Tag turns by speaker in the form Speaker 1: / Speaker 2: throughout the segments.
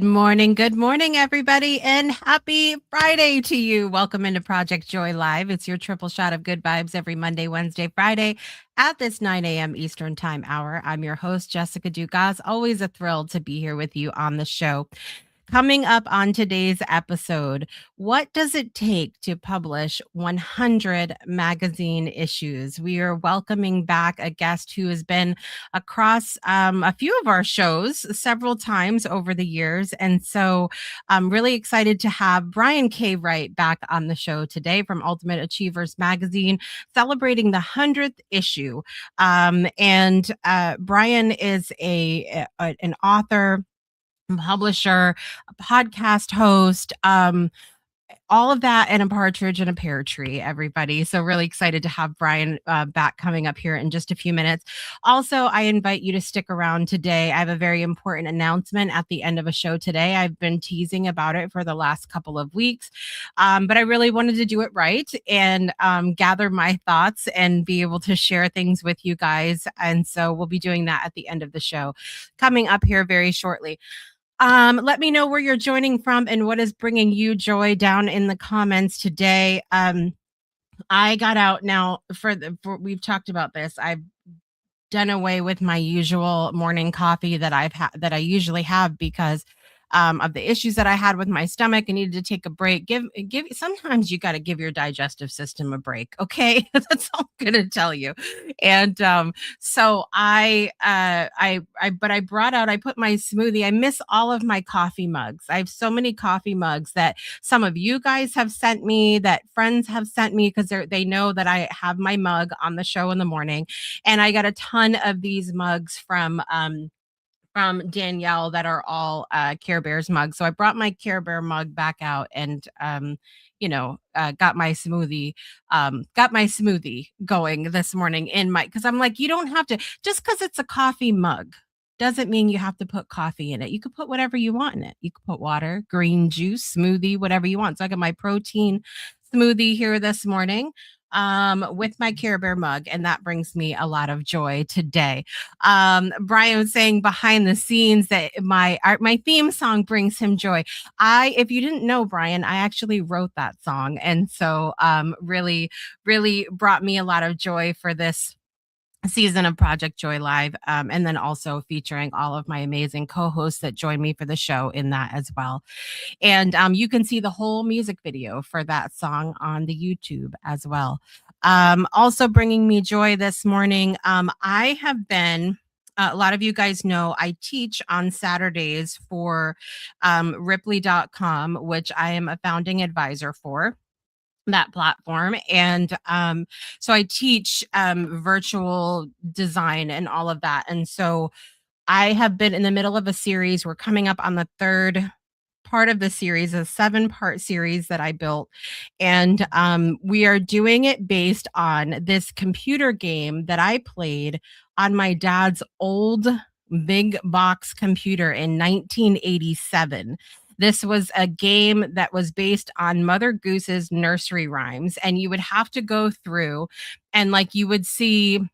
Speaker 1: Good morning, everybody, and happy Friday to you. Welcome into Project Joy Live. It's your triple shot of good vibes every Monday, Wednesday, Friday at this 9 a.m. Eastern Time hour. I'm your host, Jessica Dugas. Always a thrill to be here with you on the show. Coming up on today's episode, what does it take to publish 100 magazine issues? We are welcoming back a guest who has been across a few of our shows several times over the years. And so I'm really excited to have Brian K. Wright back on the show today from Ultimate Achievers Magazine, celebrating the 100th issue. And Brian is an author, publisher, a podcast host, all of that and a partridge in a pear tree, everybody. So really excited to have Brian back coming up here in just a few minutes. Also, I invite you to stick around today. I have a very important announcement at the end of a show today. I've been teasing about it for the last couple of weeks, but I really wanted to do it right and gather my thoughts and be able to share things with you guys. And so we'll be doing that at the end of the show coming up here very shortly. Let me know where you're joining from and what is bringing you joy down in the comments today. I got out now we've talked about this. I've done away with my usual morning coffee that I usually have because of the issues that I had with my stomach. I needed to take a break. Sometimes you got to give your digestive system a break. Okay. That's all I'm going to tell you. And so but I put my smoothie. I miss all of my coffee mugs. I have so many coffee mugs that some of you guys have sent me, that friends have sent me, because they know that I have my mug on the show in the morning. And I got a ton of these mugs from Danielle that are all Care Bears mugs. So I brought my Care Bear mug back out and got my smoothie going this morning because I'm like, you don't have to, just because it's a coffee mug doesn't mean you have to put coffee in it. You could put whatever you want in it. You could put water, green juice, smoothie, whatever you want. So I got my protein smoothie here this morning with my Care Bear mug, and that brings me a lot of joy today. Brian was saying behind the scenes that my theme song brings him joy. If you didn't know, Brian, I actually wrote that song, and so really, really brought me a lot of joy for this season of Project Joy Live, and then also featuring all of my amazing co-hosts that join me for the show in that as well. And you can see the whole music video for that song on the YouTube as well. Also bringing me joy this morning, I have been, a lot of you guys know I teach on Saturdays for Ripley.com, which I am a founding advisor for that platform. And so I teach virtual design and all of that. And so I have been in the middle of a series. We're coming up on the third part of the series, a 7-part series that I built. And we are doing it based on this computer game that I played on my dad's old big box computer in 1987. This was a game that was based on Mother Goose's nursery rhymes. And you would have to go through and you would see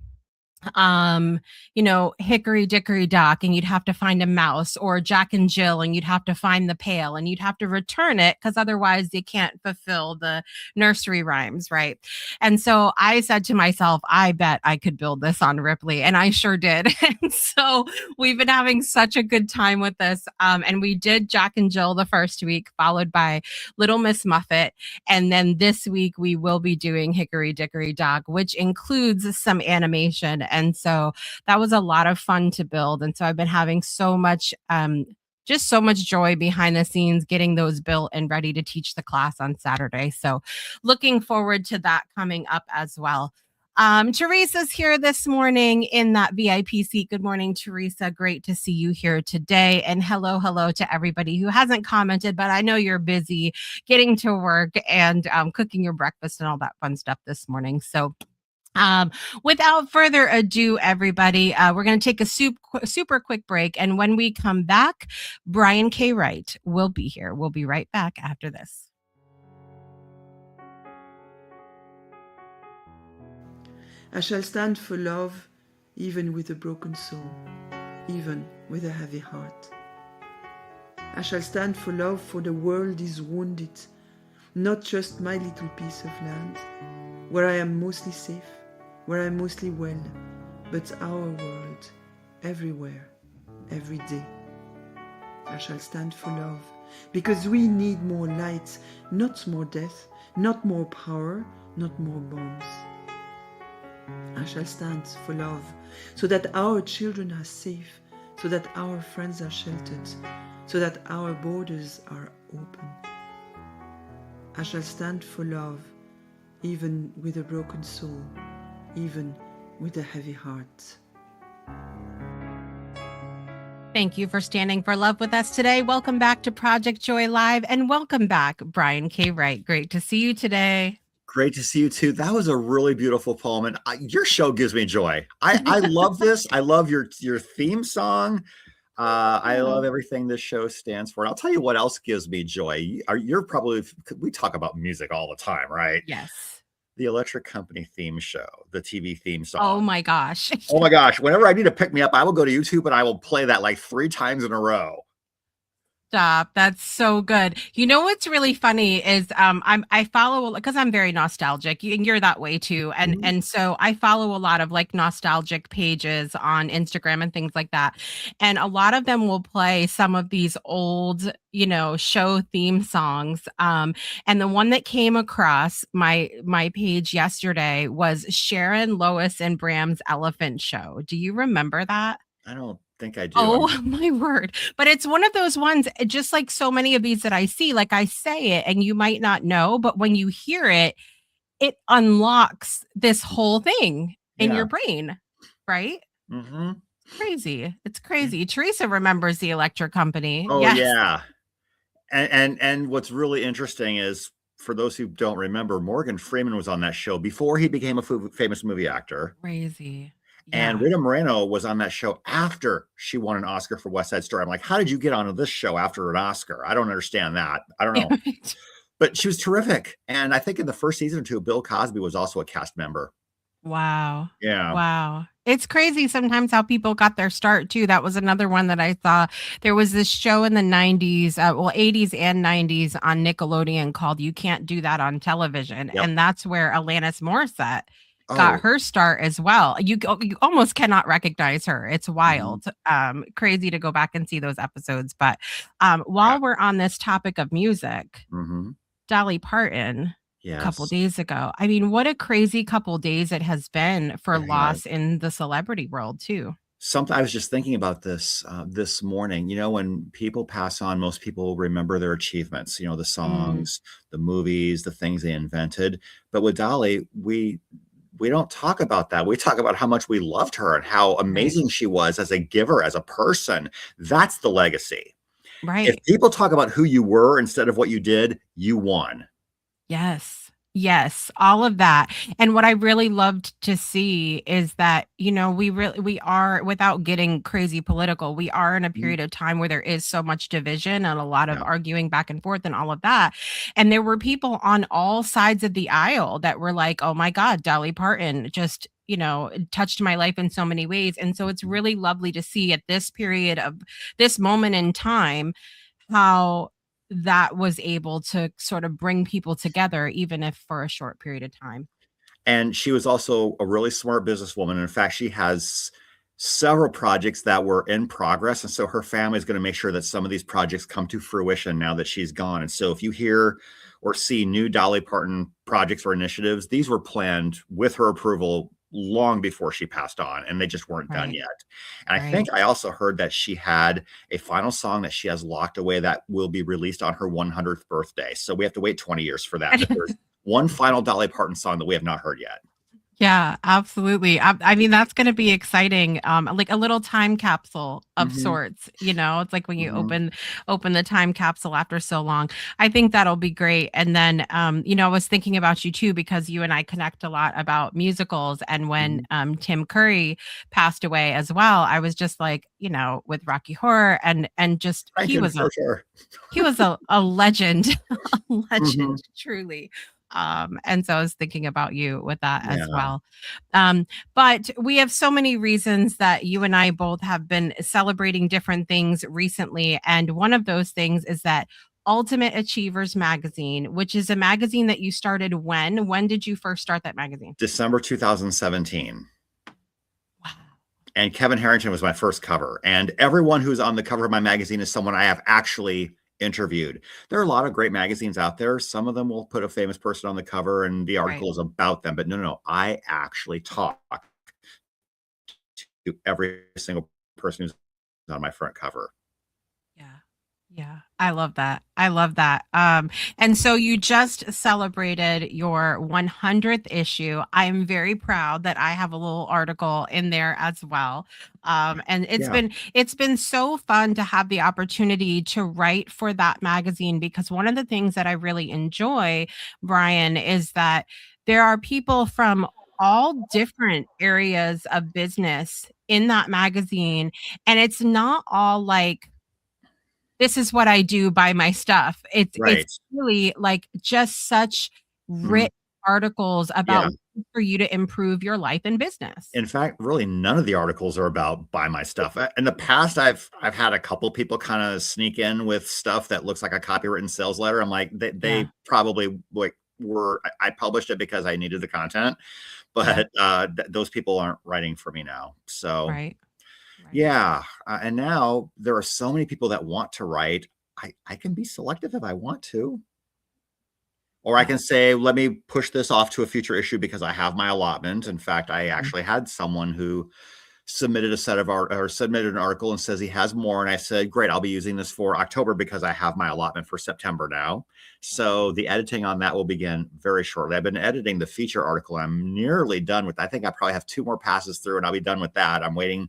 Speaker 1: Hickory Dickory Dock, and you'd have to find a mouse, or Jack and Jill, and you'd have to find the pail, and you'd have to return it because otherwise you can't fulfill the nursery rhymes, right? And so I said to myself, I bet I could build this on Ripley, and I sure did. And so we've been having such a good time with this. And we did Jack and Jill the first week, followed by Little Miss Muffet. And then this week we will be doing Hickory Dickory Dock, which includes some animation. And so that was a lot of fun to build. And so I've been having so much, just so much joy behind the scenes getting those built and ready to teach the class on Saturday. So looking forward to that coming up as well. Teresa's here this morning in that VIP seat. Good morning, Teresa. Great to see you here today. And hello to everybody who hasn't commented, but I know you're busy getting to work and cooking your breakfast and all that fun stuff this morning. So without further ado, everybody, we're going to take a super quick break. And when we come back, Brian K. Wright will be here. We'll be right back after this.
Speaker 2: I shall stand for love, even with a broken soul, even with a heavy heart. I shall stand for love, for the world is wounded, not just my little piece of land, where I am mostly safe, where I am mostly well, but our world, everywhere, every day. I shall stand for love, because we need more light, not more death, not more power, not more bombs. I shall stand for love, so that our children are safe, so that our friends are sheltered, so that our borders are open. I shall stand for love, even with a broken soul, even with a heavy heart.
Speaker 1: Thank you for standing for love with us today. Welcome back to Project Joy Live, and welcome back, Brian K. Wright. Great to see you today.
Speaker 3: Great to see you too. That was a really beautiful poem, and your show gives me joy. I love this. I love your theme song. I love everything this show stands for. And I'll tell you what else gives me joy. You're probably, we talk about music all the time, right?
Speaker 1: Yes.
Speaker 3: The Electric Company theme show, the TV theme song.
Speaker 1: Oh my gosh.
Speaker 3: Oh my gosh. Whenever I need to pick me up, I will go to YouTube and I will play that like 3 times in a row.
Speaker 1: Stop. That's so good. You know what's really funny is I follow, because I'm very nostalgic, and you're that way too. And so I follow a lot of like nostalgic pages on Instagram and things like that. And a lot of them will play some of these old, show theme songs. And the one that came across my page yesterday was Sharon, Lois, and Bram's Elephant Show. Do you remember that?
Speaker 3: I don't think I do.
Speaker 1: Oh my word. But it's one of those ones, just like so many of these that I see, like I say it and you might not know, but when you hear it, it unlocks this whole thing in your brain, right?
Speaker 3: Mm-hmm.
Speaker 1: Crazy. It's crazy. Teresa remembers the Electric Company.
Speaker 3: Oh yeah. And what's really interesting is, for those who don't remember, Morgan Freeman was on that show before he became a famous movie actor.
Speaker 1: Crazy.
Speaker 3: Yeah. And Rita Moreno was on that show after she won an Oscar for West Side Story. I'm like, how did you get onto this show after an Oscar? I don't understand that. I don't know. But she was terrific. And I think in the first season or two, Bill Cosby was also a cast member.
Speaker 1: Wow.
Speaker 3: Yeah.
Speaker 1: Wow. It's crazy sometimes how people got their start too. That was another one that I saw. There was this show in the 90s, 80s and 90s on Nickelodeon called You Can't Do That on Television. Yep. And that's where Alanis Morissette got her start as well. You almost cannot recognize her. It's wild. Crazy to go back and see those episodes. But while we're on this topic of music, Dolly Parton, a couple days ago. I mean, what a crazy couple days it has been for loss in the celebrity world too.
Speaker 3: I was just thinking about this this morning. When people pass on, most people remember their achievements, the songs, the movies, the things they invented. But with Dolly, we don't talk about that. We talk about how much we loved her and how amazing she was as a giver, as a person. That's the legacy.
Speaker 1: Right.
Speaker 3: If people talk about who you were instead of what you did, you won.
Speaker 1: Yes, all of that. And what I really loved to see is that, we are, without getting crazy political, we are in a period of time where there is so much division and a lot of arguing back and forth and all of that. And there were people on all sides of the aisle that were like, oh my God, Dolly Parton just, touched my life in so many ways. And so it's really lovely to see at this period of this moment in time, how that was able to sort of bring people together, even if for a short period of time.
Speaker 3: And she was also a really smart businesswoman. In fact, she has several projects that were in progress. And so her family is going to make sure that some of these projects come to fruition now that she's gone. And so if you hear or see new Dolly Parton projects or initiatives, these were planned with her approval long before she passed on, and they just weren't done yet. And I think I also heard that she had a final song that she has locked away that will be released on her 100th birthday. So we have to wait 20 years for that. But there's one final Dolly Parton song that we have not heard yet.
Speaker 1: Yeah, absolutely. I mean, that's going to be exciting. Like a little time capsule of sorts, it's like when you open the time capsule after so long. I think that'll be great. And then, I was thinking about you too, because you and I connect a lot about musicals. And when Tim Curry passed away as well, I was just like, with Rocky Horror and just, he was a legend, a legend, truly. And so I was thinking about you with that as
Speaker 3: Yeah.
Speaker 1: well. But we have so many reasons that you and I both have been celebrating different things recently. And one of those things is that Ultimate Achievers magazine, which is a magazine that you started when? When did you first start that magazine?
Speaker 3: December 2017.
Speaker 1: Wow.
Speaker 3: And Kevin Harrington was my first cover. And everyone who's on the cover of my magazine is someone I have actually interviewed. There are a lot of great magazines out there. Some of them will put a famous person on the cover and the article is about them. But no, I actually talk to every single person who's on my front cover.
Speaker 1: Yeah. Yeah. I love that. I love that. And so you just celebrated your 100th issue. I'm very proud that I have a little article in there as well. And it's been so fun to have the opportunity to write for that magazine, because one of the things that I really enjoy, Brian, is that there are people from all different areas of business in that magazine, and it's not all like, this is what I do, buy my stuff. It's
Speaker 3: Right.
Speaker 1: really like just such
Speaker 3: Mhm.
Speaker 1: rich articles about
Speaker 3: Yeah.
Speaker 1: ways for you to improve your life and business.
Speaker 3: In fact, really none of the articles are about buy my stuff. In the past, I've had a couple people kind of sneak in with stuff that looks like a copywritten sales letter. I'm like,
Speaker 1: Yeah.
Speaker 3: they probably like I published it because I needed the content,
Speaker 1: Yeah.
Speaker 3: but those people aren't writing for me now. So
Speaker 1: Right. Right.
Speaker 3: yeah, and now there are so many people that want to write. I can be selective if I want to. Or I
Speaker 1: Yeah.
Speaker 3: can say, let me push this off to a future issue because I have my allotment. In fact, I
Speaker 1: Mhm.
Speaker 3: actually had someone who submitted a set of art or submitted an article and says he has more. And I said, great, I'll be using this for October because I have my allotment for September now. So the editing on that will begin very shortly. I've been editing the feature article. I'm nearly done with. I think I probably have 2 more passes through and I'll be done with that. I'm waiting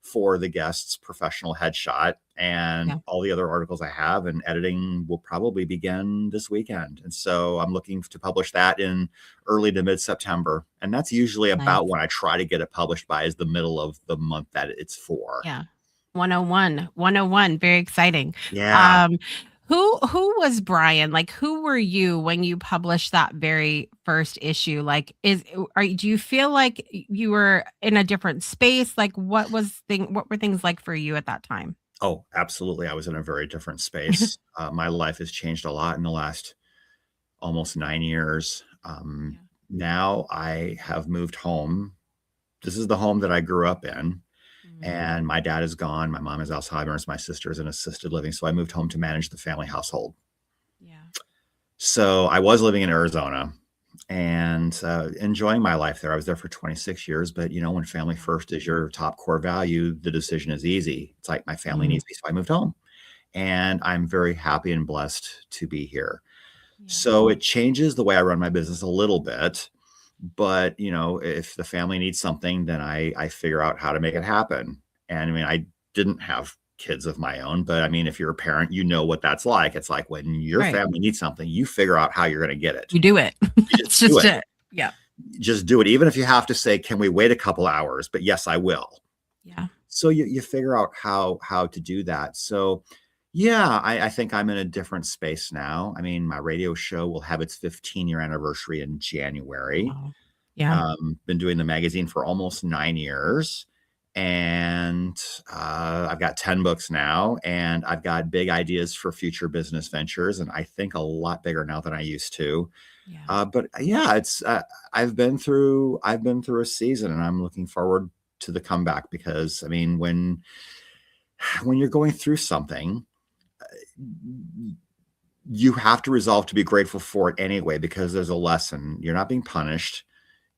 Speaker 3: for the guest's professional headshot, and
Speaker 1: Yeah.
Speaker 3: all the other articles I have, and editing will probably begin this weekend. And so I'm looking to publish that in early to mid-September. And that's usually
Speaker 1: Nice.
Speaker 3: about when I try to get it published by, is the middle of the month that it's for.
Speaker 1: Yeah. 101. 101. Very exciting.
Speaker 3: Yeah.
Speaker 1: Um, who was Brian? Like, who were you when you published that very first issue? Like, do you feel like you were in a different space? Like, what were things like for you at that time?
Speaker 3: Oh, absolutely. I was in a very different space. My life has changed a lot in the last almost 9 years.
Speaker 1: Yeah.
Speaker 3: Now I have moved home. This is the home that I grew up in.
Speaker 1: Mhm.
Speaker 3: And my dad is gone. My mom has Alzheimer's. My sister is in assisted living. So I moved home to manage the family household.
Speaker 1: Yeah.
Speaker 3: So I was living in Arizona and enjoying my life there. I was there for 26 years. But, when family first is your top core value, the decision is easy. It's like my family
Speaker 1: Mhm.
Speaker 3: needs me. So I moved home. And I'm very happy and blessed to be here.
Speaker 1: Yeah.
Speaker 3: So it changes the way I run my business a little bit. But, if the family needs something, then I figure out how to make it happen. And I mean, I didn't have kids of my own, but I mean, if you're a parent, you know what that's like. It's like when your
Speaker 1: Right.
Speaker 3: family needs something, you figure out how you're going to get it.
Speaker 1: You do it.
Speaker 3: You just
Speaker 1: It's
Speaker 3: do
Speaker 1: just
Speaker 3: it.
Speaker 1: it. Yeah.
Speaker 3: Just do it. Even if you have to say, can we wait a couple hours? But yes, I will.
Speaker 1: Yeah.
Speaker 3: So you figure out how to do that. So yeah, I think I'm in a different space now. I mean, my radio show will have its 15-year anniversary in January.
Speaker 1: Wow. Yeah.
Speaker 3: Been doing the magazine for almost 9 years, and I've got 10 books now, and I've got big ideas for future business ventures, and I think a lot bigger now than I used to.
Speaker 1: Yeah.
Speaker 3: But yeah, it's I've been through a season, and I'm looking forward to the comeback, because I mean, when you're going through something, you have to resolve to be grateful for it anyway, because there's a lesson. You're not being punished.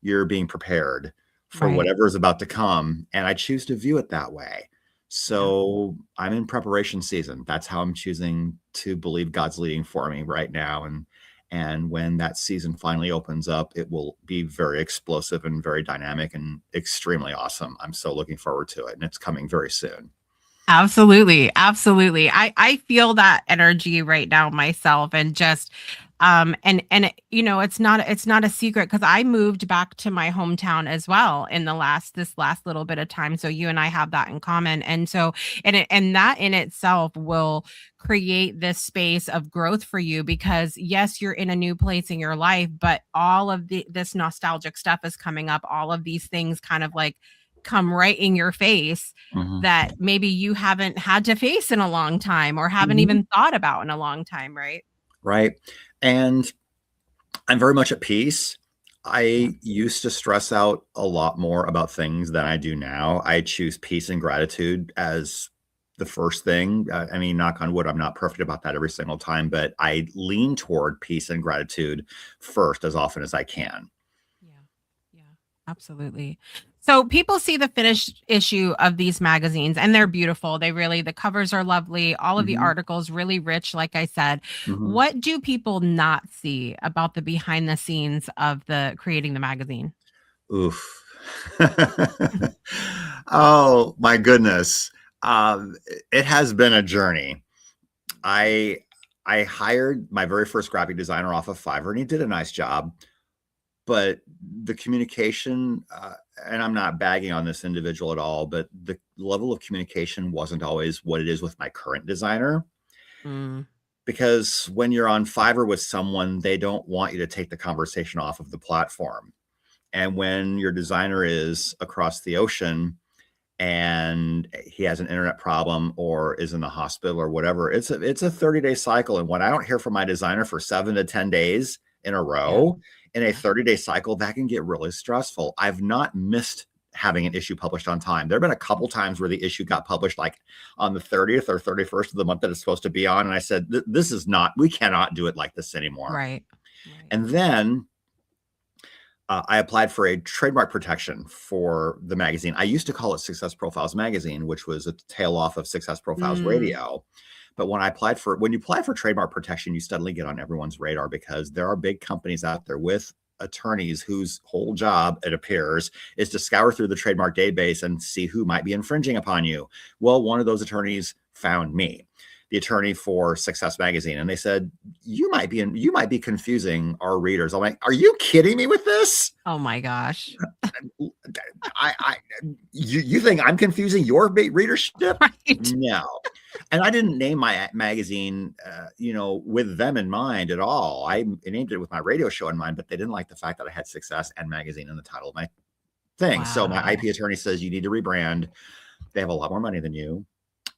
Speaker 3: You're being prepared for
Speaker 1: Right.
Speaker 3: whatever is about to come. And I choose to view it that way.
Speaker 1: Yeah.
Speaker 3: So I'm in preparation season. That's how I'm choosing to believe God's leading for me right now. And when that season finally opens up, it will be very explosive and very dynamic and extremely awesome. I'm so looking forward to it. And it's coming very soon.
Speaker 1: Absolutely. Absolutely. I feel that energy right now myself, and just And it's not a secret because I moved back to my hometown as well in this last little bit of time. So you and I have that in common. And so and that in itself will create this space of growth for you because yes, you're in a new place in your life, but all of this nostalgic stuff is coming up. All of these things kind of like come right in your face
Speaker 3: Mhm.
Speaker 1: that maybe you haven't had to face in a long time or haven't
Speaker 3: Mhm.
Speaker 1: even thought about in a long time, right?
Speaker 3: Right. And I'm very much at peace.
Speaker 1: Yeah.
Speaker 3: I used to stress out a lot more about things than I do now. I choose peace and gratitude as the first thing. I mean, knock on wood, I'm not perfect about that every single time, but I lean toward peace and gratitude first as often as I can.
Speaker 1: Yeah. Yeah. Absolutely. So people see the finished issue of these magazines and they're beautiful. The covers are lovely. All of the
Speaker 3: Mhm,
Speaker 1: articles really rich, like I said.
Speaker 3: mhm.
Speaker 1: What do people not see about the behind the scenes of the creating the magazine?
Speaker 3: Oof. Oh my goodness. It has been a journey. I I hired my very first graphic designer off of Fiverr, and he did a nice job. But the communication, and I'm not bagging on this individual at all, but the level of communication wasn't always what it is with my current designer.
Speaker 1: Mm,
Speaker 3: Because when you're on Fiverr with someone, they don't want you to take the conversation off of the platform. And when your designer is across the ocean and he has an internet problem or is in the hospital or whatever, it's a 30-day cycle. And when I don't hear from my designer for 7 to 10 days in a
Speaker 1: yeah.
Speaker 3: row in a
Speaker 1: Yeah.
Speaker 3: 30-day cycle, that can get really stressful. I've not missed having an issue published on time. There have been a couple times where the issue got published like on the 30th or 31st of the month that it's supposed to be on. And I said, this is not, we cannot do it like this anymore.
Speaker 1: Right. Right.
Speaker 3: And then I applied for a trademark protection for the magazine. I used to call it Success Profiles Magazine, which was a tail off of Success Profiles
Speaker 1: Mm,
Speaker 3: Radio. But when you apply for trademark protection, you suddenly get on everyone's radar because there are big companies out there with attorneys whose whole job, it appears, is to scour through the trademark database and see who might be infringing upon you. Well, one of those attorneys found me, the attorney for Success Magazine, and they said, you might be confusing our readers. I'm like, are you kidding me with this?
Speaker 1: oh my gosh.
Speaker 3: I you think I'm confusing your readership?
Speaker 1: Right.
Speaker 3: No. And I didn't name my magazine, with them in mind at all. I named it with my radio show in mind, but they didn't like the fact that I had Success and Magazine in the title of my thing. So my
Speaker 1: Wow.
Speaker 3: IP attorney says you need to rebrand. They have a lot more money than you.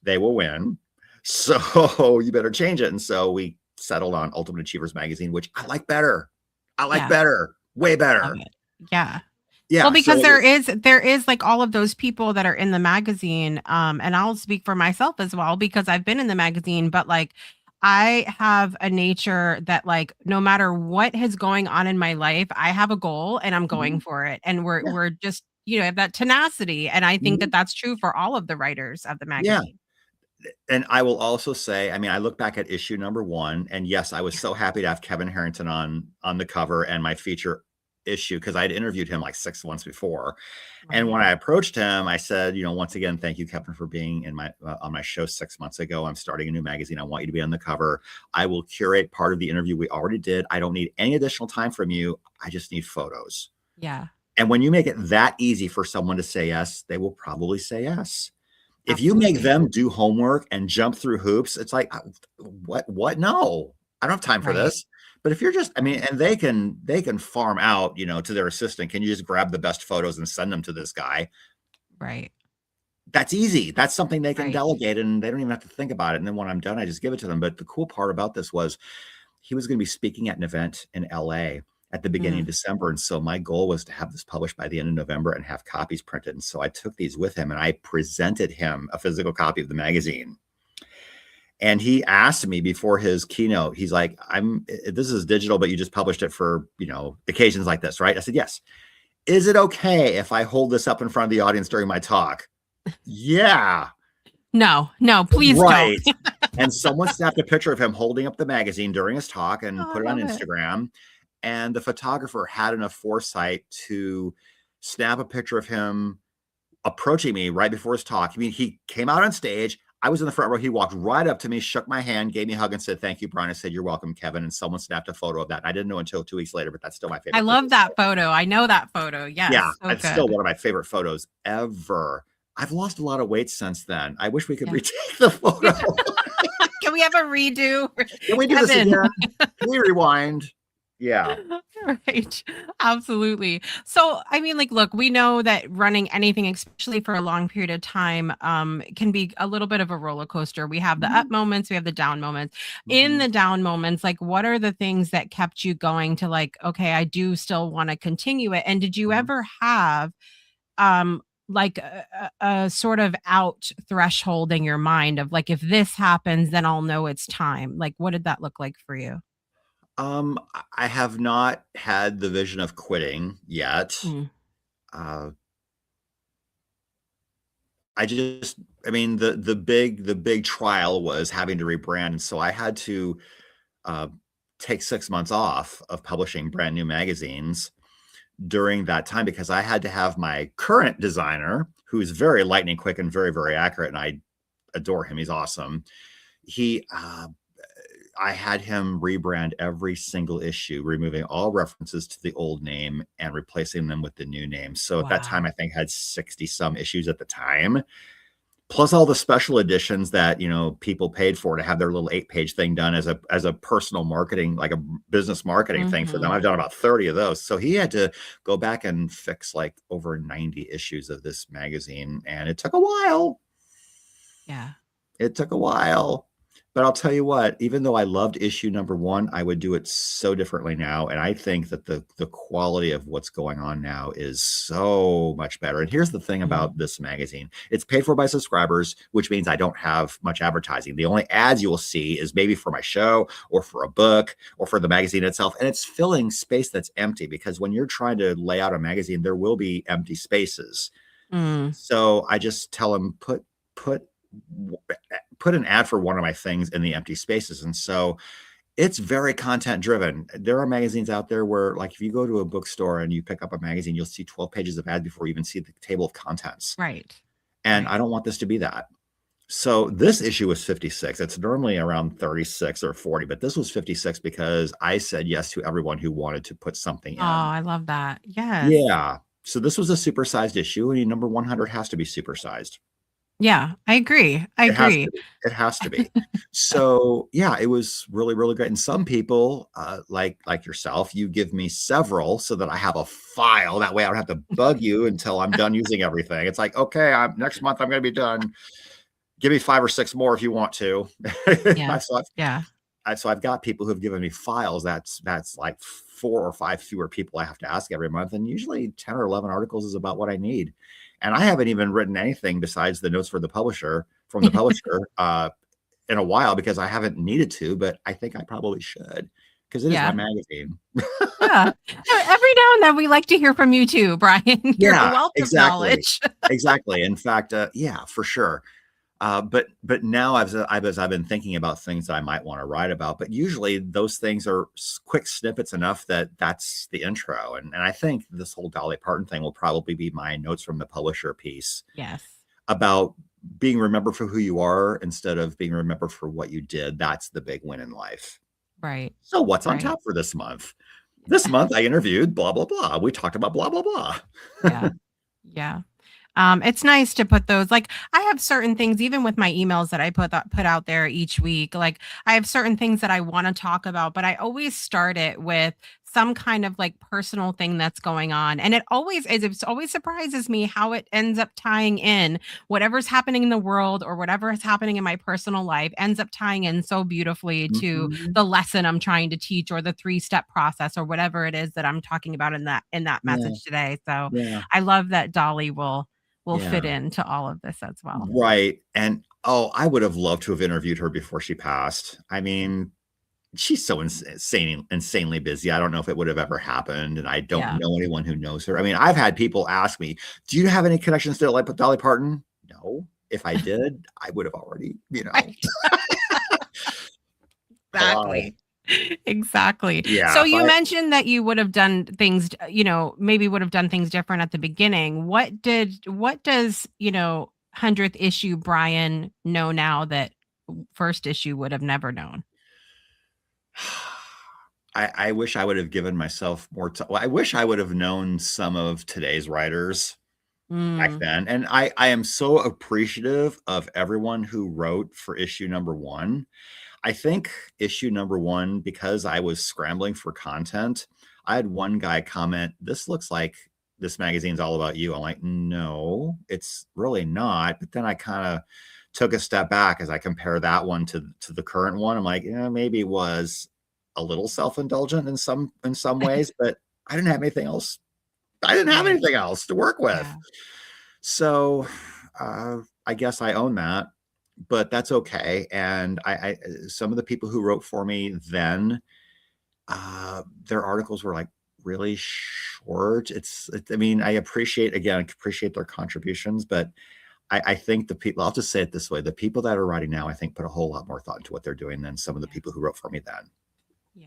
Speaker 3: They will win. So you better change it. And so we settled on Ultimate Achievers Magazine, which I like better. I like
Speaker 1: Yeah.
Speaker 3: better, way
Speaker 1: Love
Speaker 3: better.
Speaker 1: it. Yeah. Well,
Speaker 3: Yeah.
Speaker 1: because
Speaker 3: So
Speaker 1: there is like all of those people that are in the magazine, and I'll speak for myself as well because I've been in the magazine, but like I have a nature that like no matter what is going on in my life, I have a goal and I'm going
Speaker 3: Mhm.
Speaker 1: for it. And we're
Speaker 3: Yeah.
Speaker 1: we're just, have that tenacity. And I think
Speaker 3: Mhm.
Speaker 1: that that's true for all of the writers of the
Speaker 3: Yeah.
Speaker 1: magazine.
Speaker 3: And I will also say, I mean, I look back at issue number 1, and yes, I was
Speaker 1: Yeah.
Speaker 3: so happy to have Kevin Harrington on the cover and my feature issue because I'd interviewed him like 6 months before. And
Speaker 1: Right.
Speaker 3: when I approached him, I said, once again, thank you, Kevin, for being in my on my show 6 months ago. I'm starting a new magazine. I want you to be on the cover. I will curate part of the interview we already did. I don't need any additional time from you. I just need photos.
Speaker 1: Yeah.
Speaker 3: And when you make it that easy for someone to say yes, they will probably say yes. If you make
Speaker 1: Absolutely.
Speaker 3: them do homework and jump through hoops, it's like, what? No, I don't have time for
Speaker 1: Right.
Speaker 3: this. But if you're just, I mean,
Speaker 1: Right.
Speaker 3: and they can farm out, to their assistant. Can you just grab the best photos and send them to this guy?
Speaker 1: Right.
Speaker 3: That's easy. That's something they can
Speaker 1: Right.
Speaker 3: delegate and they don't even have to think about it. And then when I'm done, I just give it to them. But the cool part about this was he was going to be speaking at an event in LA at the beginning of
Speaker 1: Mm.
Speaker 3: December. And so my goal was to have this published by the end of November and have copies printed. And so I took these with him and I presented him a physical copy of the magazine. And he asked me before his keynote, he's like, this is digital, but you just published it for, occasions like this, right? I said, yes. Is it okay if I hold this up in front of the audience during my talk? Yeah.
Speaker 1: No, no, please don't.
Speaker 3: Right. And someone snapped a picture of him holding up the magazine during his talk and
Speaker 1: Oh, I
Speaker 3: put it on
Speaker 1: love it.
Speaker 3: Instagram. And the photographer had enough foresight to snap a picture of him approaching me right before his talk. I mean, he came out on stage. I was in the front row. He walked right up to me, shook my hand, gave me a hug, and said, "Thank you, Brian." I said, "You're welcome, Kevin." And someone snapped a photo of that. And I didn't know until 2 weeks later, but that's still my
Speaker 1: I
Speaker 3: favorite
Speaker 1: love
Speaker 3: photo.
Speaker 1: that photo. I know that photo.
Speaker 3: Yeah,
Speaker 1: Yes. So
Speaker 3: it's still
Speaker 1: good.
Speaker 3: one of my favorite photos ever. I've lost a lot of weight since then. I wish we could
Speaker 1: Yeah.
Speaker 3: retake the photo.
Speaker 1: Can we have a redo?
Speaker 3: Can we do this
Speaker 1: Kevin.
Speaker 3: again? Can we rewind? Yeah.
Speaker 1: Right. Absolutely. So, I mean, like, look, we know that running anything, especially for a long period of time, can be a little bit of a roller coaster. We have the up moments, we have the down moments. In
Speaker 3: Mhm.
Speaker 1: the down moments, like, what are the things that kept you going to, like, okay, I do still want to continue it? And did you
Speaker 3: Mhm.
Speaker 1: ever have, um, like a sort of out threshold in your mind of like, if this happens, then I'll know it's time. Like, what did that look like for you?
Speaker 3: I have not had the vision of quitting yet.
Speaker 1: Mm.
Speaker 3: Uh, I mean, the big trial was having to rebrand, and so I had to uh, take 6 months off of publishing brand new magazines during that time because I had to have my current designer, who's very lightning quick and very, very accurate, and I adore him. He's awesome. He I had him rebrand every single issue, removing all references to the old name and replacing them with the new name. So at that time,
Speaker 1: Wow.
Speaker 3: I think I had 60 some issues at the time, plus all the special editions that, people paid for to have their little 8-page thing done as a personal marketing, like a business marketing thing for them.
Speaker 1: Mhm.
Speaker 3: I've done about 30 of those. So he had to go back and fix like over 90 issues of this magazine, and it took a while.
Speaker 1: Yeah.
Speaker 3: It took a while. But I'll tell you what, even though I loved issue number 1, I would do it so differently now, and I think that the quality of what's going on now is so much better. And here's the thing
Speaker 1: Mm.
Speaker 3: about this magazine. It's paid for by subscribers, which means I don't have much advertising. The only ads you will see is maybe for my show or for a book or for the magazine itself, and it's filling space that's empty because when you're trying to lay out a magazine, there will be empty spaces.
Speaker 1: Mm.
Speaker 3: So I just tell them, put put an ad for one of my things in the empty spaces. And so it's very content driven. There are magazines out there where, like, if you go to a bookstore and you pick up a magazine, you'll see 12 pages of ads before you even see the table of contents.
Speaker 1: Right.
Speaker 3: And
Speaker 1: Right.
Speaker 3: I don't want this to be that. So this issue was 56. It's normally around 36 or 40, but this was 56 because I said yes to everyone who wanted to put something
Speaker 1: Oh,
Speaker 3: in.
Speaker 1: I love that. Yes.
Speaker 3: Yeah. So this was a supersized issue, and number 100 has to be supersized.
Speaker 1: Yeah, I agree. I
Speaker 3: It has
Speaker 1: agree.
Speaker 3: to be. It has to be. So, yeah, it was really, really great. And some people, like yourself, you give me several so that I have a file. That way I don't have to bug you until I'm done using everything. It's like, okay, next month I'm gonna be done. Give me 5 or 6 more if you want to.
Speaker 1: Yeah.
Speaker 3: So
Speaker 1: Yeah.
Speaker 3: I've got people who've given me files. That's like 4 or 5 fewer people I have to ask every month, and usually 10 or 11 articles is about what I need. And I haven't even written anything besides the notes for the publisher from the publisher in a while because I haven't needed to, but I think I probably should because it is my
Speaker 1: Yeah.
Speaker 3: magazine.
Speaker 1: Yeah. Every now and then we like to hear from you too, Brian. You're a
Speaker 3: Yeah,
Speaker 1: wealth of
Speaker 3: exactly.
Speaker 1: knowledge.
Speaker 3: Exactly. In fact, yeah, for sure. But now as I've been thinking about things that I might want to write about, but usually those things are quick snippets enough that that's the intro. And I think this whole Dolly Parton thing will probably be my notes from the publisher piece
Speaker 1: Yes.
Speaker 3: about being remembered for who you are instead of being remembered for what you did. That's the big win in life.
Speaker 1: Right.
Speaker 3: So what's on
Speaker 1: Right.
Speaker 3: tap for this month? This month I interviewed blah, blah, blah. We talked about blah, blah, blah.
Speaker 1: Yeah. Yeah. It's nice to put those like I have certain things even with my emails that I put out there each week. Like I have certain things that I want to talk about, but I always start it with some kind of like personal thing that's going on. And it always surprises me how it ends up tying in whatever's happening in the world or whatever is happening in my personal life ends up tying in so beautifully to
Speaker 3: Mhm.
Speaker 1: the lesson I'm trying to teach or the 3-step process or whatever it is that I'm talking about in that
Speaker 3: Yeah,
Speaker 1: message today. So
Speaker 3: yeah,
Speaker 1: I love that Dolly will
Speaker 3: yeah.
Speaker 1: fit into all of this as well.
Speaker 3: Right. And oh, I would have loved to have interviewed her before she passed. I mean, she's so insanely busy. I don't know if it would have ever happened. And I don't
Speaker 1: Yeah.
Speaker 3: know anyone who knows her. I mean, I've had people ask me, do you have any connections to like Dolly Parton? No. If I did, I would have already,
Speaker 1: Right.
Speaker 3: hello.
Speaker 1: Exactly. Exactly.
Speaker 3: Yeah.
Speaker 1: So
Speaker 3: If
Speaker 1: you
Speaker 3: I,
Speaker 1: mentioned that you would have done things, maybe would have done things different at the beginning. What does, 100th issue Brian know now that first issue would have never known?
Speaker 3: I wish I would have given myself more time. I wish I would have known some of today's writers back
Speaker 1: Mm,
Speaker 3: then. And I am so appreciative of everyone who wrote for issue number one. I think issue number one, because I was scrambling for content, I had one guy comment, "This looks like this magazine's all about you." I'm like, "No, it's really not." But then I kind of took a step back as I compare that one to the current one. I'm like, yeah, maybe it was a little self-indulgent in some ways, but I didn't have anything else. I didn't have
Speaker 1: right.
Speaker 3: anything else to work with.
Speaker 1: Yeah.
Speaker 3: So I guess I own that, but that's okay. And I some of the people who wrote for me then, their articles were like really short. I mean, I appreciate their contributions, but I think the people, I'll just say it this way, the people that are writing now, I think put a whole lot more thought into what they're doing than some of the
Speaker 1: Yeah.
Speaker 3: people who wrote for me then.
Speaker 1: Yeah.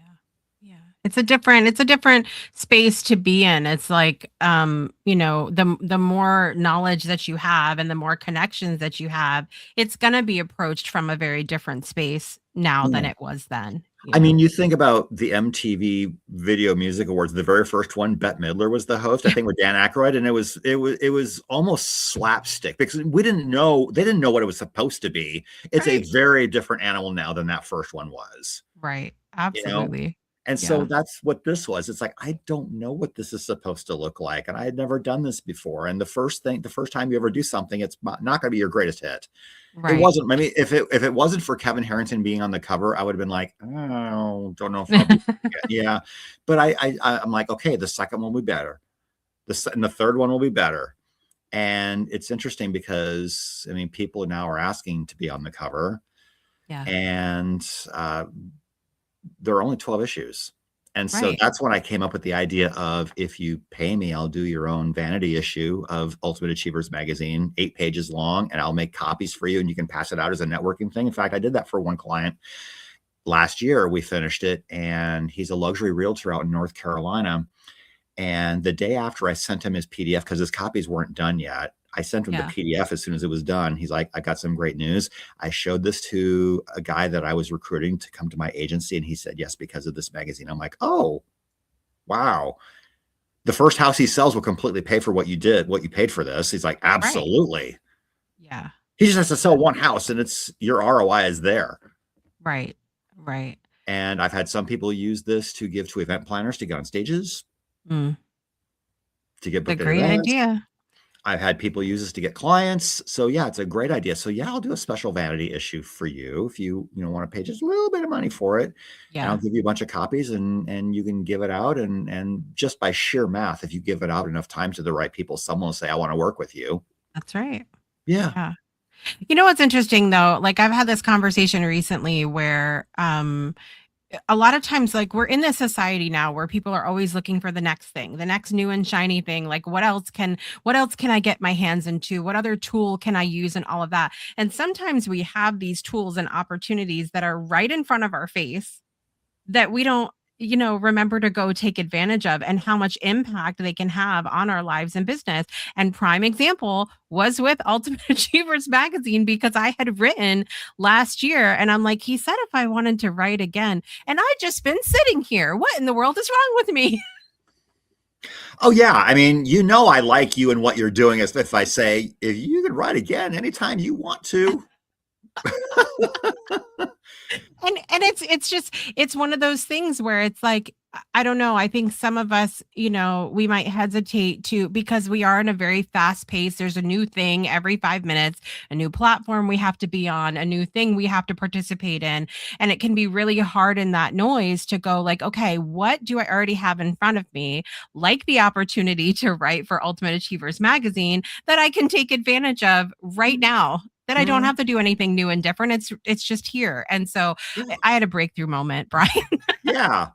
Speaker 1: Yeah. It's a different space to be in. It's like the more knowledge that you have and the more connections that you have, it's going to be approached from a very different space now than
Speaker 3: Yeah.
Speaker 1: it was then,
Speaker 3: I mean, you think about the MTV Video Music Awards, the very first one, Bette Midler was the host, I think with Dan Aykroyd, and it was almost slapstick because they didn't know what it was supposed to be. It's a
Speaker 1: Right.
Speaker 3: very different animal now than that first one was,
Speaker 1: Right.
Speaker 3: you know?
Speaker 1: Absolutely.
Speaker 3: And so
Speaker 1: Yeah.
Speaker 3: that's what this was. It's like, I don't know what this is supposed to look like. And I had never done this before. And the first time you ever do something, it's not going to be your greatest hit. It
Speaker 1: Right.
Speaker 3: wasn't. I mean, if it wasn't for Kevin Harrington being on the cover, I would have been like, oh, don't know if I'll be, yeah. But I'm like, okay, the second one will be better. And the third one will be better. And it's interesting because I mean, people now are asking to be on the cover,
Speaker 1: Yeah.
Speaker 3: and there are only 12 issues. And so
Speaker 1: Right.
Speaker 3: that's when I came up with the idea of, if you pay me, I'll do your own vanity issue of Ultimate Achievers magazine, 8 pages long, and I'll make copies for you and you can pass it out as a networking thing. In fact, I did that for one client last year. We finished it, and he's a luxury realtor out in North Carolina. And the day after I sent him his PDF, because his copies weren't done yet, I sent him the
Speaker 1: Yeah.
Speaker 3: PDF as soon as it was done. He's like, I got some great news. I showed this to a guy that I was recruiting to come to my agency, and he said, yes, because of this magazine. I'm like, oh, wow. The first house he sells will completely pay for what you paid for this. He's like,
Speaker 1: Right.
Speaker 3: absolutely.
Speaker 1: Yeah.
Speaker 3: He just has to sell one house, and your ROI is there.
Speaker 1: Right. Right.
Speaker 3: And I've had some people use this to give to event planners to get on stages,
Speaker 1: Mm.
Speaker 3: to get
Speaker 1: It's a
Speaker 3: booked at
Speaker 1: great
Speaker 3: events.
Speaker 1: idea.
Speaker 3: I've had people use this to get clients. So yeah, it's a great idea. So yeah, I'll do a special vanity issue for you if you want to pay just a little bit of money for it. And I'll
Speaker 1: Yeah.
Speaker 3: give you a bunch of copies, and you can give it out. And just by sheer math, if you give it out enough time to the right people, someone will say, I want to work with you.
Speaker 1: That's right.
Speaker 3: Yeah.
Speaker 1: Yeah. You know what's interesting though? Like I've had this conversation recently where a lot of times like we're in this society now where people are always looking for the next thing, the next new and shiny thing. Like what else can I get my hands into? What other tool can I use and all of that? And sometimes we have these tools and opportunities that are right in front of our face that we don't remember to go take advantage of, and how much impact they can have on our lives and business. And prime example was with Ultimate Achievers magazine, because I had written last year and I'm like, he said if I wanted to write again, and I've just been sitting here, what in the world is wrong with me?
Speaker 3: Oh yeah. I mean, I like you and what you're doing. As if I say, if you can write again anytime you want to.
Speaker 1: And it's one of those things where it's like, I don't know, I think some of us, we might hesitate to, because we are in a very fast pace. There's a new thing every 5 minutes, a new platform we have to be on, a new thing we have to participate in, and it can be really hard in that noise to go like, okay, what do I already have in front of me, like the opportunity to write for Ultimate Achievers magazine, that I can take advantage of right now, that I don't
Speaker 3: Mhm.
Speaker 1: have to do anything new and different. It's just here. And so
Speaker 3: Yeah.
Speaker 1: I had a breakthrough moment, Brian.
Speaker 3: Yeah.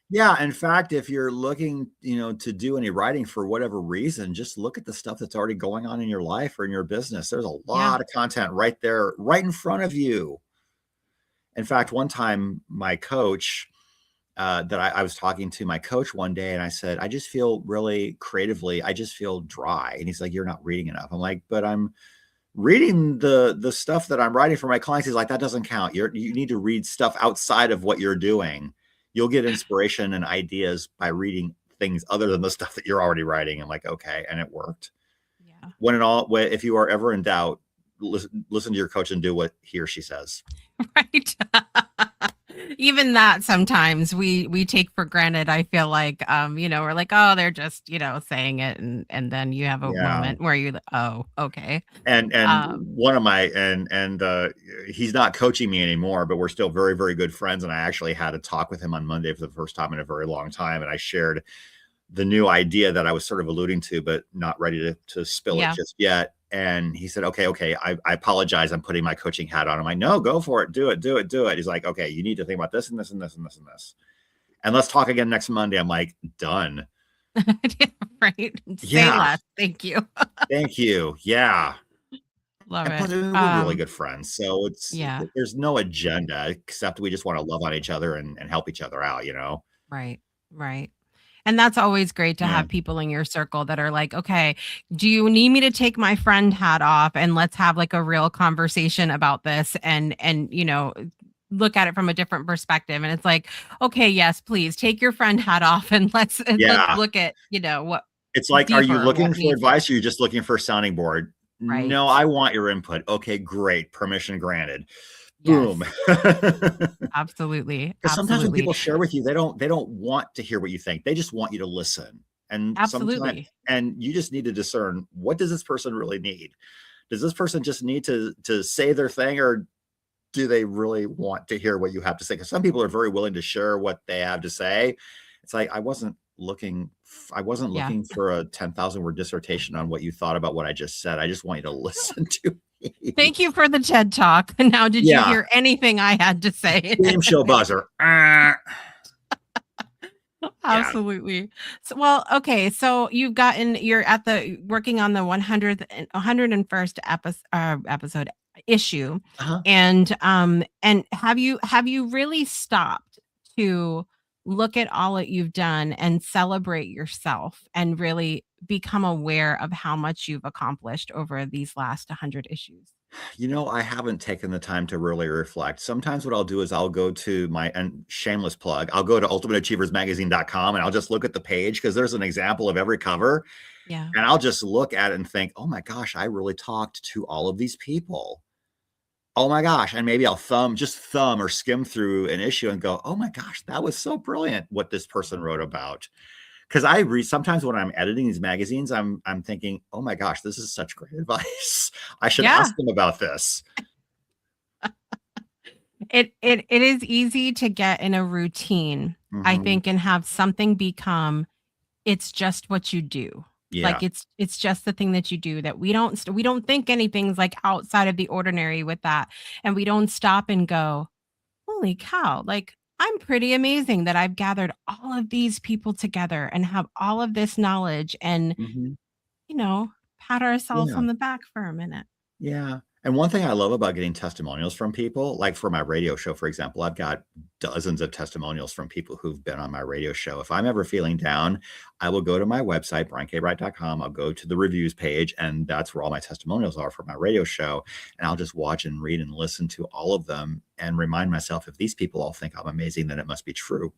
Speaker 3: Yeah. In fact, if you're looking, to do any writing for whatever reason, just look at the stuff that's already going on in your life or in your business. There's a
Speaker 1: Yeah.
Speaker 3: lot of content right there, right in front of you. In fact, one time my coach, that I was talking to my coach one day, and I said, I just feel really creatively, I just feel dry. And he's like, you're not reading enough. I'm like, but I'm reading the stuff that I'm writing for my clients, he's like, that doesn't count. You need to read stuff outside of what you're doing. You'll get inspiration and ideas by reading things other than the stuff that you're already writing. I'm like, okay. And it worked.
Speaker 1: Yeah.
Speaker 3: If you are ever in doubt, listen to your coach and do what he or she says.
Speaker 1: Right. Even that sometimes we take for granted. I feel like, we're like, oh, they're just, saying it. And then you have a moment where you're like, oh, okay.
Speaker 3: And one of my, and he's not coaching me anymore, but we're still very, very good friends. And I actually had a talk with him on Monday for the first time in a very long time. And I shared the new idea that I was sort of alluding to, but not ready to spill it just yet. And he said, okay, I apologize. I'm putting my coaching hat on. I'm like, no, go for it. Do it. He's like, okay, you need to think about this and this and this and this and this. And let's talk again next Monday. I'm like, done.
Speaker 1: Right. Say less. Thank you.
Speaker 3: Thank you. Yeah.
Speaker 1: Love it.
Speaker 3: We're really good friends. So there's no agenda except we just want to love on each other and help each other out,
Speaker 1: Right. And that's always great to have people in your circle that are like, okay, do you need me to take my friend hat off and let's have like a real conversation about this and look at it from a different perspective. And it's like, okay, yes, please take your friend hat off and let's look at, what
Speaker 3: it's like, are you looking for advice or are you just looking for a sounding board?
Speaker 1: Right.
Speaker 3: No, I want your input. Okay, great. Permission granted.
Speaker 1: Yes.
Speaker 3: Boom.
Speaker 1: Absolutely.
Speaker 3: Because sometimes when people share with you, they don't want to hear what you think. They just want you to listen. And and you just need to discern, what does this person really need? Does this person just need to say their thing, or do they really want to hear what you have to say? Because some people are very willing to share what they have to say. It's like, I wasn't looking for a 10,000 word dissertation on what you thought about what I just said. I just want you to listen to me.
Speaker 1: Thank you for the TED Talk. Now, did you hear anything I had to say?
Speaker 3: Game show buzzer.
Speaker 1: Absolutely. So, well, okay. So you're working on the 101st episode issue. And have you really stopped to look at all that you've done and celebrate yourself and really become aware of how much you've accomplished over these last 100 issues?
Speaker 3: I haven't taken the time to really reflect. Sometimes what I'll do is I'll go to and shameless plug, I'll go to ultimateachieversmagazine.com and I'll just look at the page because there's an example of every cover.
Speaker 1: Yeah.
Speaker 3: And I'll just look at it and think, oh my gosh, I really talked to all of these people. Oh my gosh. And maybe I'll thumb or skim through an issue and go, oh my gosh, that was so brilliant what this person wrote about. Because I read sometimes when I'm editing these magazines, I'm thinking, oh my gosh, this is such great advice. I should ask them about this.
Speaker 1: It is easy to get in a routine, I think, and have something become, it's just what you do.
Speaker 3: Yeah.
Speaker 1: Like it's just the thing that you do, that we don't think anything's like outside of the ordinary with that. And we don't stop and go, holy cow, like I'm pretty amazing that I've gathered all of these people together and have all of this knowledge and, pat ourselves on the back for a minute.
Speaker 3: Yeah. And one thing I love about getting testimonials from people, like for my radio show, for example, I've got dozens of testimonials from people who've been on my radio show. If I'm ever feeling down, I will go to my website, briankWright.com. I'll go to the reviews page, and that's where all my testimonials are for my radio show. And I'll just watch and read and listen to all of them and remind myself, if these people all think I'm amazing, then it must be true.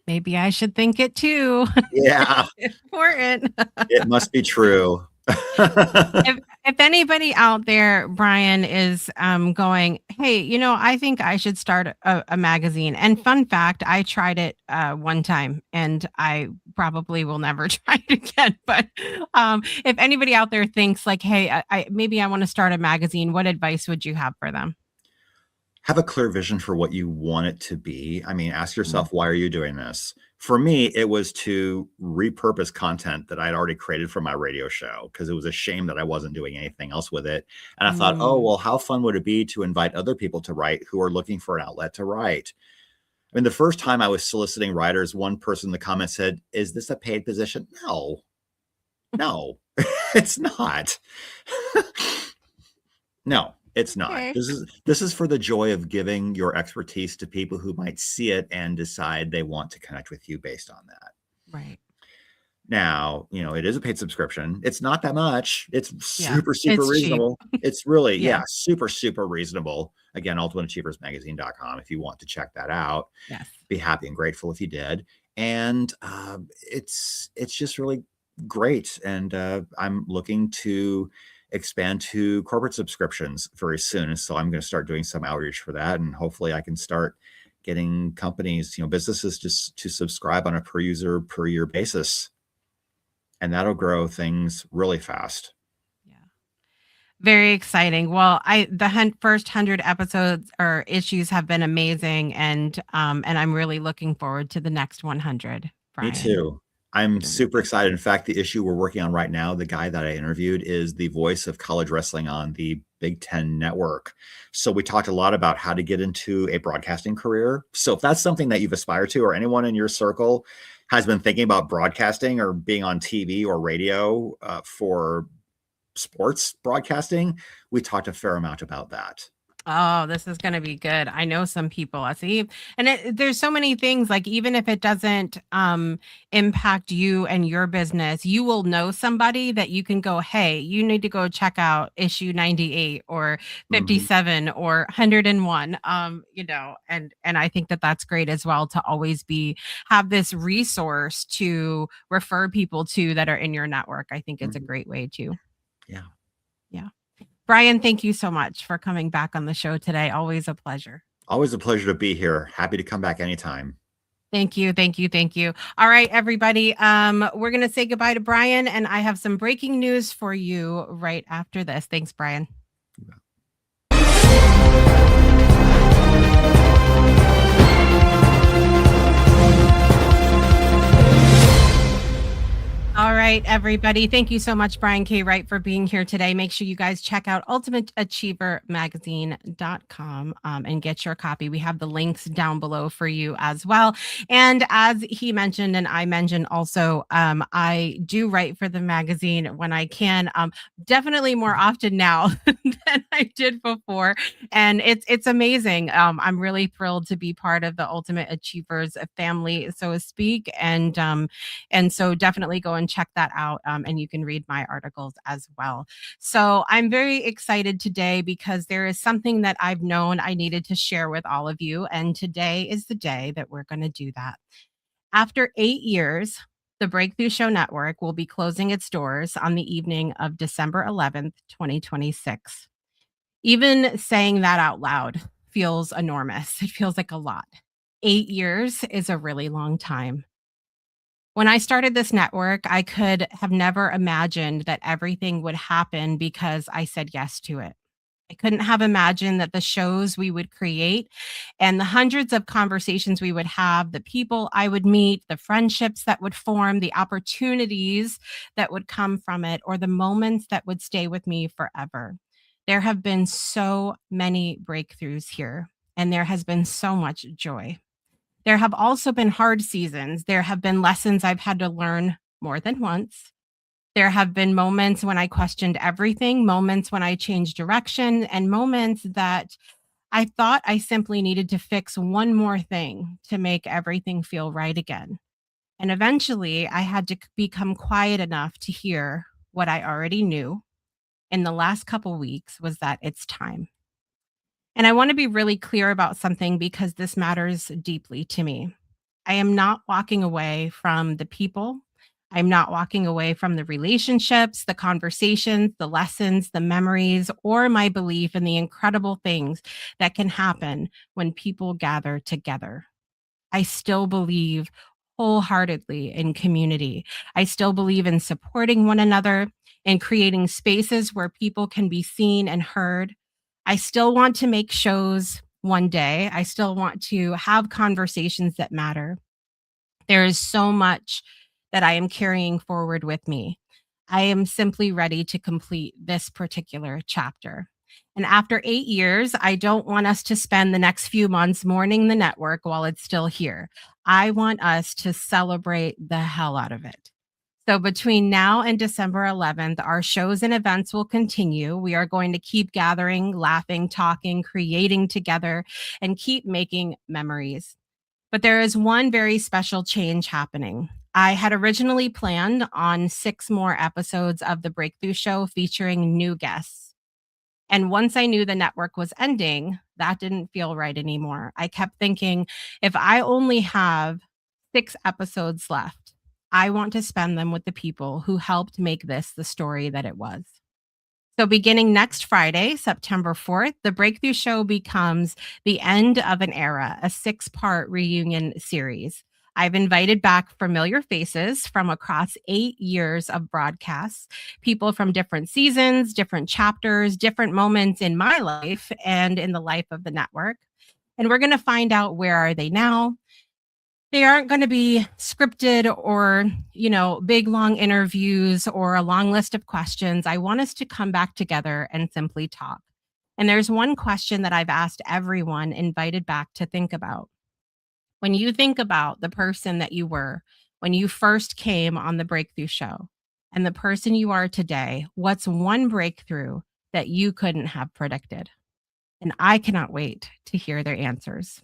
Speaker 1: Maybe I should think it too.
Speaker 3: Yeah.
Speaker 1: Important.
Speaker 3: It must be true.
Speaker 1: If anybody out there, Brian, is going, hey, I think I should start a magazine. And fun fact, I tried it one time and I probably will never try it again. But if anybody out there thinks like, hey, maybe I want to start a magazine, what advice would you have for them?
Speaker 3: Have a clear vision for what you want it to be. I mean, ask yourself, why are you doing this? For me, it was to repurpose content that I'd already created for my radio show, because it was a shame that I wasn't doing anything else with it. And I thought, oh, well, how fun would it be to invite other people to write who are looking for an outlet to write? I mean, the first time I was soliciting writers, one person in the comments said, is this a paid position? No, it's not. No. It's not. Okay. This is for the joy of giving your expertise to people who might see it and decide they want to connect with you based on that.
Speaker 1: Right.
Speaker 3: Now, it is a paid subscription. It's not that much. It's
Speaker 1: Yeah,
Speaker 3: super, super
Speaker 1: it's cheap.
Speaker 3: reasonable. It's really,
Speaker 1: Yeah.
Speaker 3: super, super reasonable. Again, ultimateachieversmagazine.com if you want to check that out.
Speaker 1: Yes.
Speaker 3: Be happy and grateful if you did. And it's just really great. And I'm looking to expand to corporate subscriptions very soon. And so I'm going to start doing some outreach for that. And hopefully I can start getting companies, businesses just to subscribe on a per user, per year basis. And that'll grow things really fast.
Speaker 1: Yeah. Very exciting. Well, the first 100 episodes or issues have been amazing, and I'm really looking forward to the next 100,
Speaker 3: Me
Speaker 1: Brian.
Speaker 3: too. I'm
Speaker 1: It'll be
Speaker 3: super excited. In fact, the issue we're working on right now, the guy that I interviewed is the voice of college wrestling on the Big Ten Network. So we talked a lot about how to get into a broadcasting career. So if that's something that you've aspired to, or anyone in your circle has been thinking about broadcasting or being on TV or radio for sports broadcasting, we talked a fair amount about that.
Speaker 1: Oh, this is gonna be good. I know some people. I see, and there's so many things. Like even if it doesn't impact you and your business, you will know somebody that you can go, hey, you need to go check out issue 98 or 57 or 101. And I think that that's great as well to always have this resource to refer people to that are in your network. I think it's a great way to.
Speaker 3: Yeah.
Speaker 1: Yeah. Brian, thank you so much for coming back on the show today. Always a pleasure.
Speaker 3: Always a pleasure to be here. Happy to come back anytime.
Speaker 1: Thank you. Thank you. Thank you. All right, everybody. We're going to say goodbye to Brian, and I have some breaking news for you right after this. Thanks, Brian. All right, everybody. Thank you so much, Brian K. Wright, for being here today. Make sure you guys check out ultimateachievermagazine.com and get your copy. We have the links down below for you as well. And as he mentioned, and I mentioned also, I do write for the magazine when I can, definitely more often now than I did before. And it's amazing. I'm really thrilled to be part of the Ultimate Achievers family, so to speak. And so definitely go and check that out. And you can read my articles as well. So I'm very excited today because there is something that I've known I needed to share with all of you. And today is the day that we're going to do that. After 8 years, the Breakthrough Show Network will be closing its doors on the evening of December 11th, 2026. Even saying that out loud feels enormous. It feels like a lot. 8 years is a really long time. When I started this network, I could have never imagined that everything would happen because I said yes to it. I couldn't have imagined that the shows we would create and the hundreds of conversations we would have, the people I would meet, the friendships that would form, the opportunities that would come from it, or the moments that would stay with me forever. There have been so many breakthroughs here, and there has been so much joy. There have also been hard seasons. There have been lessons I've had to learn more than once. There have been moments when I questioned everything, moments when I changed direction, and moments that I thought I simply needed to fix one more thing to make everything feel right again. And eventually, I had to become quiet enough to hear what I already knew in the last couple weeks was that it's time. And I want to be really clear about something because this matters deeply to me. I am not walking away from the people. I'm not walking away from the relationships, the conversations, the lessons, the memories, or my belief in the incredible things that can happen when people gather together. I still believe wholeheartedly in community. I still believe in supporting one another and creating spaces where people can be seen and heard. I still want to make shows one day. I still want to have conversations that matter. There is so much that I am carrying forward with me. I am simply ready to complete this particular chapter. And after 8 years, I don't want us to spend the next few months mourning the network while it's still here. I want us to celebrate the hell out of it. So between now and December 11th, our shows and events will continue. We are going to keep gathering, laughing, talking, creating together, and keep making memories. But there is one very special change happening. I had originally planned on 6 more episodes of The Breakthrough Show featuring new guests. And once I knew the network was ending, that didn't feel right anymore. I kept thinking, if I only have 6 episodes left, I want to spend them with the people who helped make this the story that it was. So, beginning next Friday, September 4th, The Breakthrough Show becomes the end of an era, a 6-part reunion series. I've invited back familiar faces from across 8 years of broadcasts, people from different seasons, different chapters, different moments in my life and in the life of the network. And we're going to find out, where are they now? They aren't going to be scripted or, big long interviews or a long list of questions. I want us to come back together and simply talk. And there's one question that I've asked everyone invited back to think about. When you think about the person that you were when you first came on the Breakthrough Show and the person you are today, what's one breakthrough that you couldn't have predicted? And I cannot wait to hear their answers.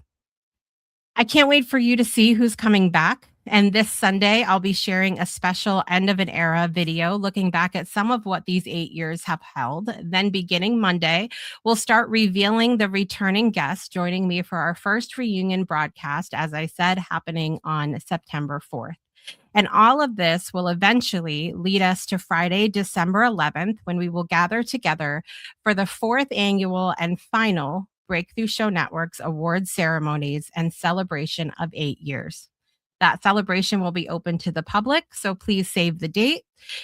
Speaker 1: I can't wait for you to see who's coming back. And this Sunday, I'll be sharing a special end of an era video looking back at some of what these 8 years have held. Then, beginning Monday, we'll start revealing the returning guests joining me for our first reunion broadcast, as I said, happening on September 4th. And all of this will eventually lead us to Friday, December 11th, when we will gather together for the 4th annual and final Breakthrough Show Network's awards ceremonies and celebration of 8 years. That celebration will be open to the public, so please save the date.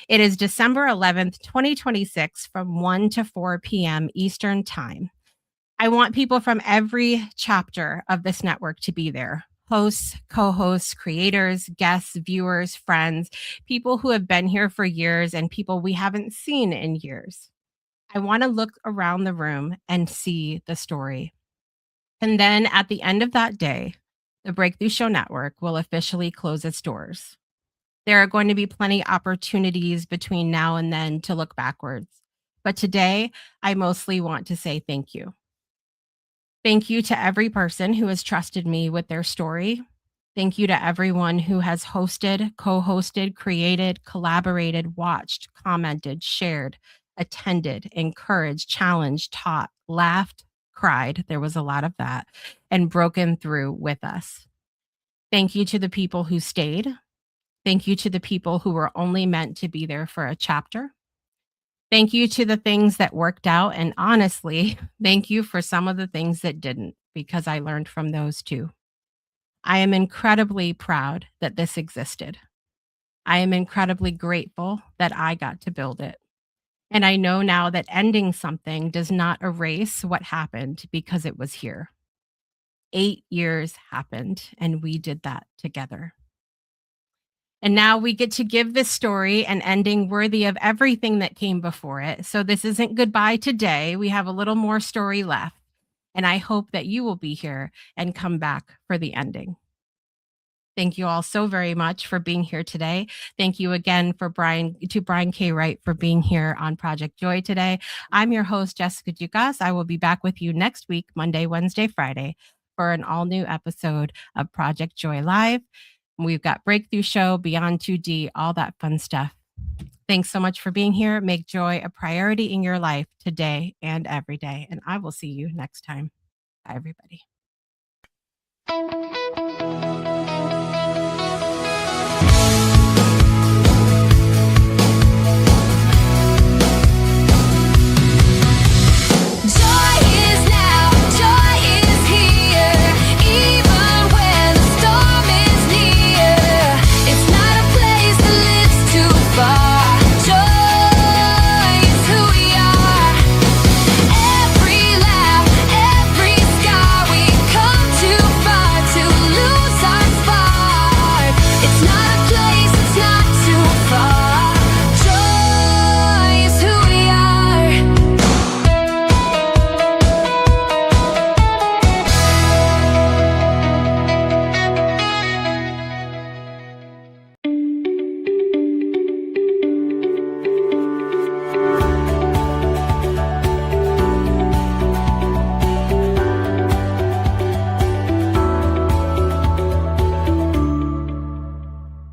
Speaker 1: It is December 11th, 2026, from 1 to 4 p.m. Eastern Time. I want people from every chapter of this network to be there. Hosts, co-hosts, creators, guests, viewers, friends, people who have been here for years and people we haven't seen in years. I want to look around the room and see the story. And then at the end of that day, the Breakthrough Show Network will officially close its doors. There are going to be plenty of opportunities between now and then to look backwards. But today, I mostly want to say thank you. Thank you to every person who has trusted me with their story. Thank you to everyone who has hosted, co-hosted, created, collaborated, watched, commented, shared, attended, encouraged, challenged, taught, laughed, cried. There was a lot of that, and broken through with us. Thank you to the people who stayed. Thank you to the people who were only meant to be there for a chapter. Thank you to the things that worked out. And honestly, thank you for some of the things that didn't, because I learned from those too. I am incredibly proud that this existed. I am incredibly grateful that I got to build it. And I know now that ending something does not erase what happened because it was here. 8 years happened, and we did that together. And now we get to give this story an ending worthy of everything that came before it. So this isn't goodbye today. We have a little more story left. And I hope that you will be here and come back for the ending. Thank you all so very much for being here today. Thank you again to Brian K. Wright for being here on Project Joy today. I'm your host, Jessica Dugas. I will be back with you next week, Monday, Wednesday, Friday, for an all new episode of Project Joy Live. We've got Breakthrough Show, Beyond 2D, all that fun stuff. Thanks so much for being here. Make joy a priority in your life today and every day. And I will see you next time. Bye, everybody.